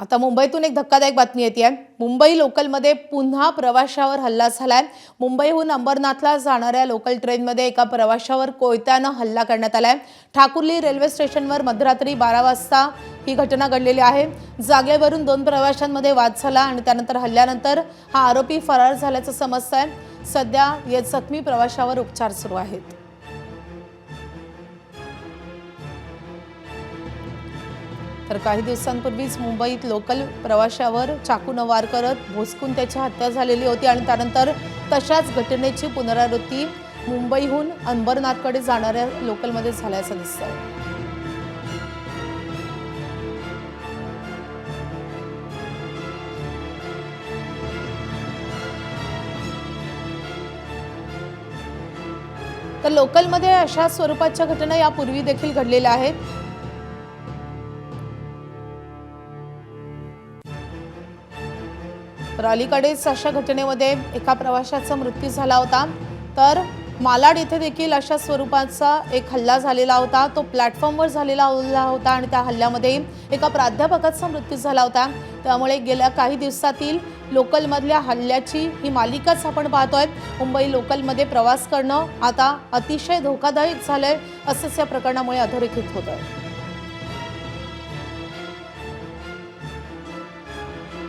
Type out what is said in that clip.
आता मुंबईतून एक धक्कादायक बातमी येते आहे। मुंबई लोकलमध्ये पुन्हा प्रवाशावर हल्ला झालाय। मुंबईहून अंबरनाथला जाणाऱ्या लोकल ट्रेनमध्ये एका प्रवाशावर कोयत्याने हल्ला करण्यात आलाय। ठाकुर्ली रेल्वे स्टेशनवर मध्यरात्री 12 वाजता ही घटना घडलेली आहे। जागेवरून दोन प्रवाशांमध्ये वाद झाला आणि त्यानंतर हल्ल्यानंतर हा आरोपी फरार झाल्याचं समजतंय। सध्या या जखमी प्रवाशावर उपचार सुरू आहेत। तर काही दिवसांपूर्वीच मुंबईत लोकल प्रवाशावर चाकूने वार करत भोसकून त्याची हत्या झालेली होती आणि त्यानंतर तशाच घटनेची पुनरावृत्ती मुंबईहून अंबरनाथकडे जाणाऱ्या लोकलमध्ये झाल्याचं दिसतंय। तर लोकलमध्ये अशा स्वरूपाच्या घटना यापूर्वी देखील घडलेल्या आहेत। तर अलीकडेच अशा घटनेमध्ये एका प्रवाशाचा मृत्यू झाला होता। तर मालाड येथे देखील अशा स्वरूपाचा एक हल्ला झालेला होता। तो प्लॅटफॉर्मवर झालेला हल्ला होता आणि त्या हल्ल्यामध्ये एका प्राध्यापकाचा मृत्यू झाला होता। त्यामुळे गेल्या काही दिवसातील लोकलमधल्या हल्ल्याची ही मालिकाच आपण पाहतोय। मुंबई लोकलमध्ये प्रवास करणं आता अतिशय धोकादायक झालंय असंच या प्रकरणामुळे अधोरेखित होतंय।